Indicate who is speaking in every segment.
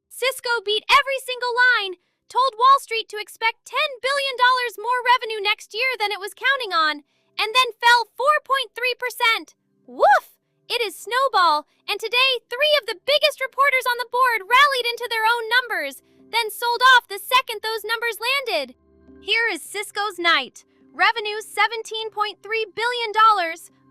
Speaker 1: Cisco beat every single line, told Wall Street to expect $10 billion more revenue next year than it was counting on, and then fell 4.3%. Woof! It is snowball, and today 3 of the biggest reporters on the board rallied into their own numbers, then sold off the second those numbers landed. Here is Cisco's night. Revenue $17.3 billion,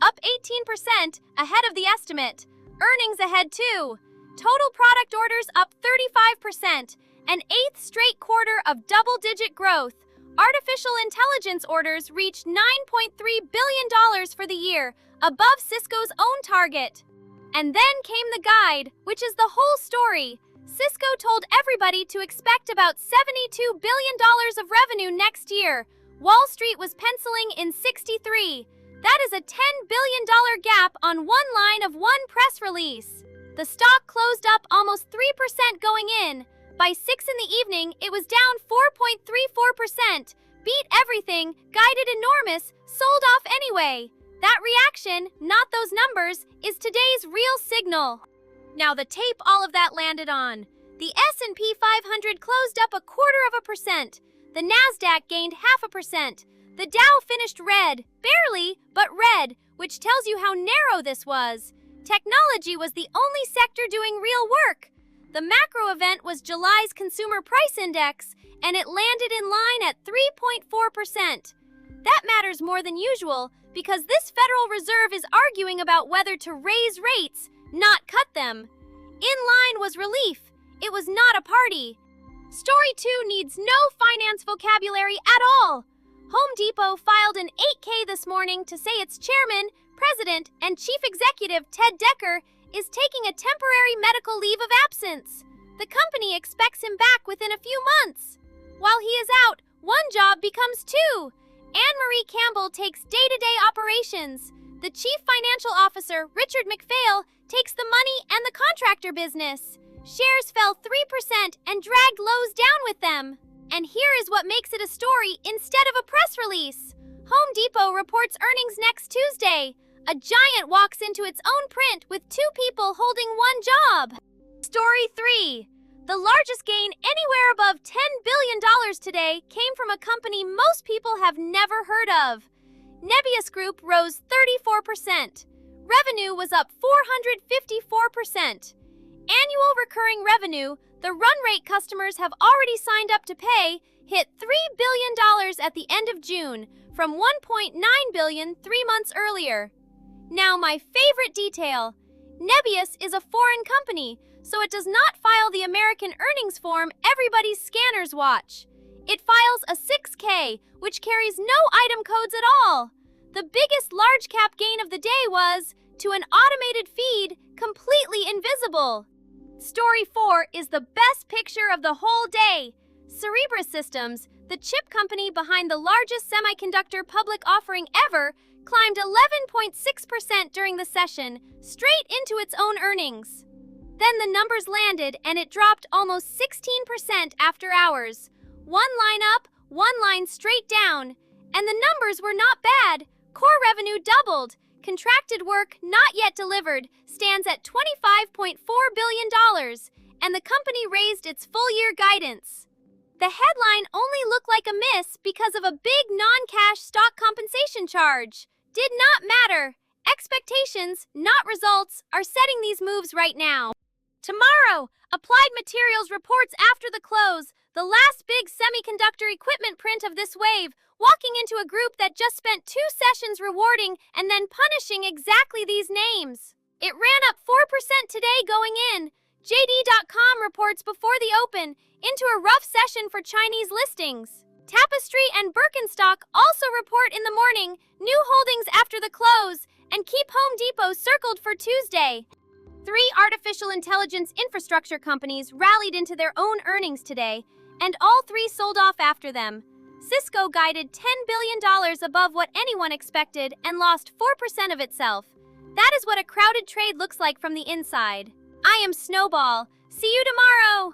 Speaker 1: up 18%, ahead of the estimate. Earnings ahead too. Total product orders up 35%, an 8th straight quarter of double-digit growth. Artificial intelligence orders reached $9.3 billion for the year, above Cisco's own target. And then came the guide, which is the whole story. Cisco told everybody to expect about $72 billion of revenue next year. Wall Street was penciling in 63. That is a $10 billion gap on one line of one press release. The stock closed up almost 3% going in. By 6 in the evening, it was down 4.34%. Beat everything, guided enormous, sold off anyway. That reaction, not those numbers, is today's real signal. Now the tape all of that landed on. The S&P 500 closed up 0.25%. The Nasdaq gained 0.5%. The Dow finished red, barely, but red, which tells you how narrow this was. Technology was the only sector doing real work. The macro event was July's Consumer Price Index, and it landed in line at 3.4%. That matters more than usual because this Federal Reserve is arguing about whether to raise rates, not cut them. In line was relief. It was not a party. Story 2 needs no finance vocabulary at all. Home Depot filed an 8K this morning to say its chairman, president, and chief executive, Ted Decker, is taking a temporary medical leave of absence. The company expects him back within a few months. While he is out, one job becomes 2. Anne-Marie Campbell takes day-to-day operations. The chief financial officer, Richard McPhail, takes the money and the contractor business. Shares fell 3% and dragged lows down with them. And here is what makes it a story instead of a press release. Home Depot reports earnings next Tuesday. A giant walks into its own print with 2 people holding one job. Story 3. The largest gain anywhere above $10 billion today came from a company most people have never heard of. Nebius Group rose 34%. Revenue was up 454%. Annual recurring revenue, the run rate customers have already signed up to pay, hit $3 billion at the end of June, from $1.9 billion 3 months earlier. Now my favorite detail. Nebius is a foreign company, so it does not file the American earnings form everybody's scanners watch. It files a 6K, which carries no item codes at all. The biggest large cap gain of the day was, to an automated feed, completely invisible. Story 4 is the best picture of the whole day. Cerebras Systems, the chip company behind the largest semiconductor public offering ever, climbed 11.6% during the session, straight into its own earnings. Then the numbers landed and it dropped almost 16% after hours. One line up, one line straight down. And the numbers were not bad. Core revenue doubled. Contracted work, not yet delivered, stands at $25.4 billion, and the company raised its full-year guidance. The headline only looked like a miss because of a big non-cash stock compensation charge. Did not matter. Expectations, not results, are setting these moves right now. Tomorrow, Applied Materials reports after the close, the last big semiconductor equipment print of this wave, walking into a group that just spent 2 sessions rewarding and then punishing exactly these names. It ran up 4% today going in. JD.com reports before the open, into a rough session for Chinese listings. Tapestry and Birkenstock also report in the morning, new holdings after the close, and keep Home Depot circled for Tuesday. 3 artificial intelligence infrastructure companies rallied into their own earnings today, and all 3 sold off after them. Cisco guided $10 billion above what anyone expected and lost 4% of itself. That is what a crowded trade looks like from the inside. I am Snowball. See you tomorrow!